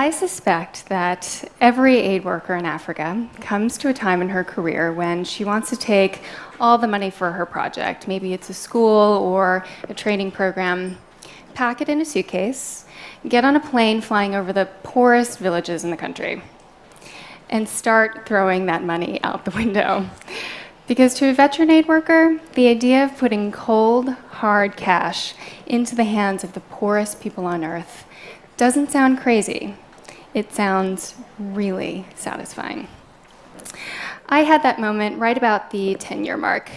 I suspect that every aid worker in Africa comes to a time in her career when she wants to take all the money for her project. Maybe it's a school or a training program, pack it in a suitcase, get on a plane flying over the poorest villages in the country, and start throwing that money out the window. Because to a veteran aid worker, the idea of putting cold, hard cash into the hands of the poorest people on earth doesn't sound crazy. It sounds really satisfying. I had that moment right about the 10-year mark.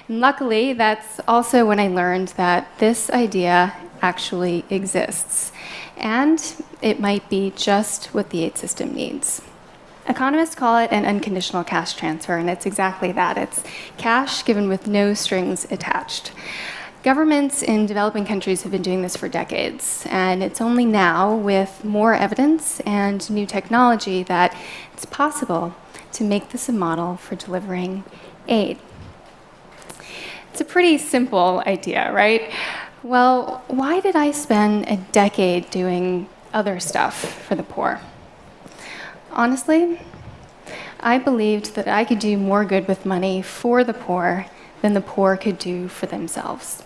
And luckily, that's also when I learned that this idea actually exists. And it might be just what the aid system needs. Economists call it an unconditional cash transfer, and it's exactly that. It's cash given with no strings attached. Governments in developing countries have been doing this for decades, and it's only now, with more evidence and new technology, that it's possible to make this a model for delivering aid. It's a pretty simple idea, right? Well, why did I spend a decade doing other stuff for the poor? Honestly, I believed that I could do more good with money for the poor than the poor could do for themselves.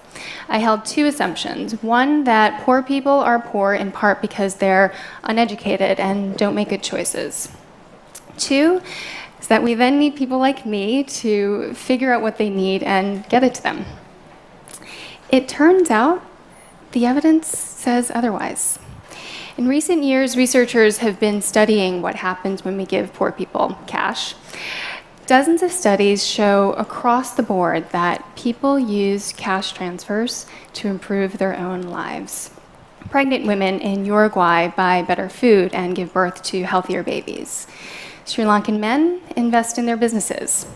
I held two assumptions. One, that poor people are poor in part because they're uneducated and don't make good choices. Two, is that we then need people like me to figure out what they need and get it to them. It turns out the evidence says otherwise. In recent years, researchers have been studying what happens when we give poor people cash. Dozens of studies show across the board that people use cash transfers to improve their own lives. Pregnant women in Uruguay buy better food and give birth to healthier babies. Sri Lankan men invest in their businesses.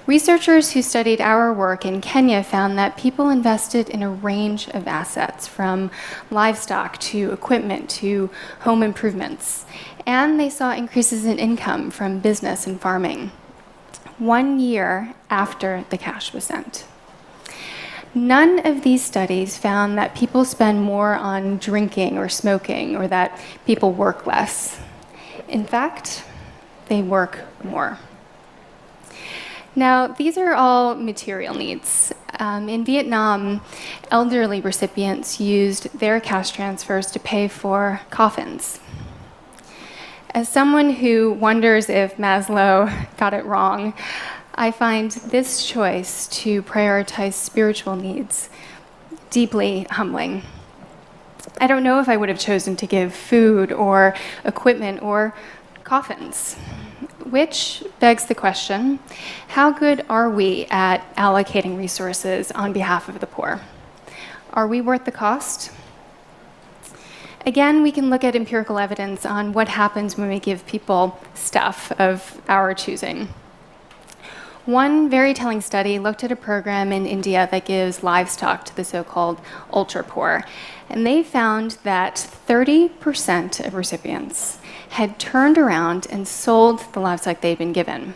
Researchers who studied our work in Kenya found that people invested in a range of assets, from livestock to equipment to home improvements, and they saw increases in income from business and farming 1 year after the cash was sent. None of these studies found that people spend more on drinking or smoking, or that people work less. In fact, they work more. Now, these are all material needs. In Vietnam, elderly recipients used their cash transfers to pay for coffins. As someone who wonders if Maslow got it wrong, I find this choice to prioritize spiritual needs deeply humbling. I don't know if I would have chosen to give food or equipment or coffins. Which begs the question, how good are we at allocating resources on behalf of the poor? Are we worth the cost? Again, we can look at empirical evidence on what happens when we give people stuff of our choosing. One very telling study looked at a program in India that gives livestock to the so-called ultra-poor, and they found that 30% of recipients had turned around and sold the livestock they'd been given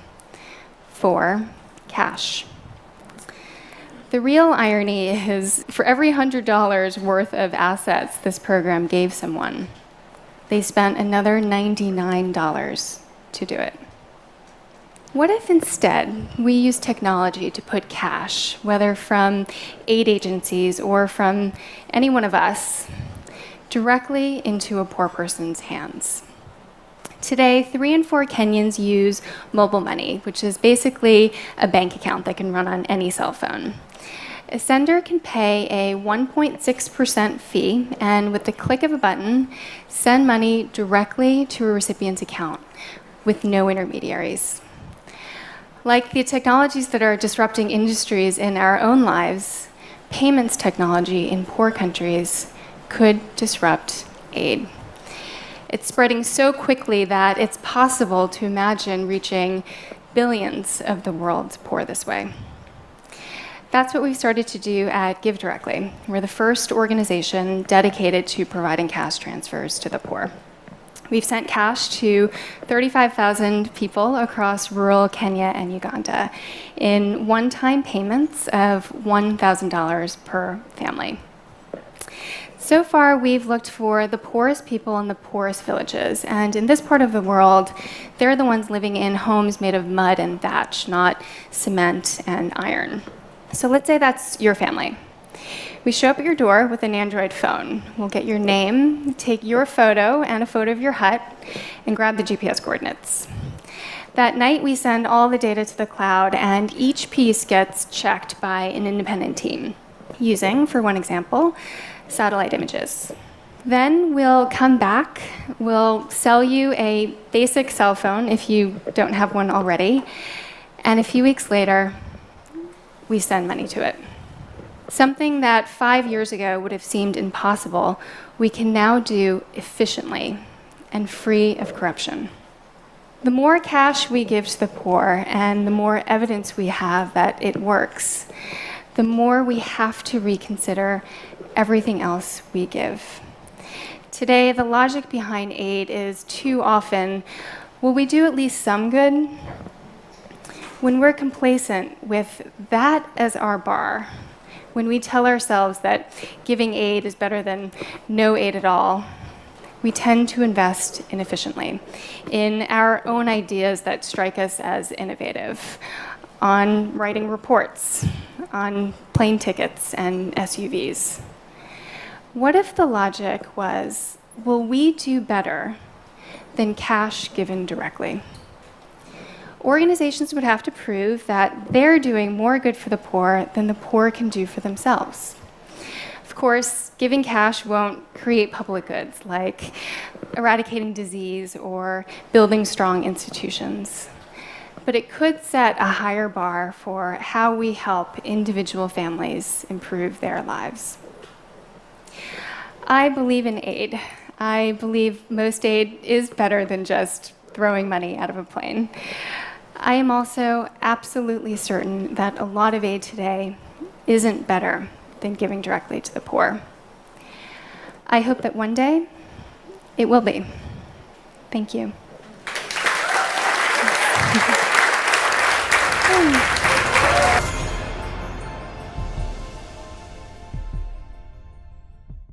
for cash. The real irony is, for every $100 worth of assets this program gave someone, they spent another $99 to do it. What if instead we use technology to put cash, whether from aid agencies or from any one of us, directly into a poor person's hands? Today, 3 in 4 Kenyans use mobile money, which is basically a bank account that can run on any cell phone. A sender can pay a 1.6% fee and, with the click of a button, send money directly to a recipient's account with no intermediaries. Like the technologies that are disrupting industries in our own lives, payments technology in poor countries could disrupt aid. It's spreading so quickly that it's possible to imagine reaching billions of the world's poor this way. That's what we've started to do at Give Directly. We're the first organization dedicated to providing cash transfers to the poor. We've sent cash to 35,000 people across rural Kenya and Uganda in one-time payments of $1,000 per family. So far, we've looked for the poorest people in the poorest villages, and in this part of the world, they're the ones living in homes made of mud and thatch, not cement and iron. So let's say that's your family. We show up at your door with an Android phone. We'll get your name, take your photo and a photo of your hut, and grab the GPS coordinates. That night, we send all the data to the cloud, and each piece gets checked by an independent team, using, for one example, satellite images. Then we'll come back, we'll sell you a basic cell phone if you don't have one already, and a few weeks later, we send money to it. Something that 5 years ago would have seemed impossible, we can now do efficiently and free of corruption. The more cash we give to the poor and the more evidence we have that it works, the more we have to reconsider everything else we give. Today, the logic behind aid is too often, will we do at least some good? When we're complacent with that as our bar, when we tell ourselves that giving aid is better than no aid at all, we tend to invest inefficiently in our own ideas that strike us as innovative, on writing reports, on plane tickets and SUVs. What if the logic was, will we do better than cash given directly? Organizations would have to prove that they're doing more good for the poor than the poor can do for themselves. Of course, giving cash won't create public goods like eradicating disease or building strong institutions, but it could set a higher bar for how we help individual families improve their lives. I believe in aid. I believe most aid is better than just throwing money out of a plane. I am also absolutely certain that a lot of aid today isn't better than giving directly to the poor. I hope that one day it will be. Thank you.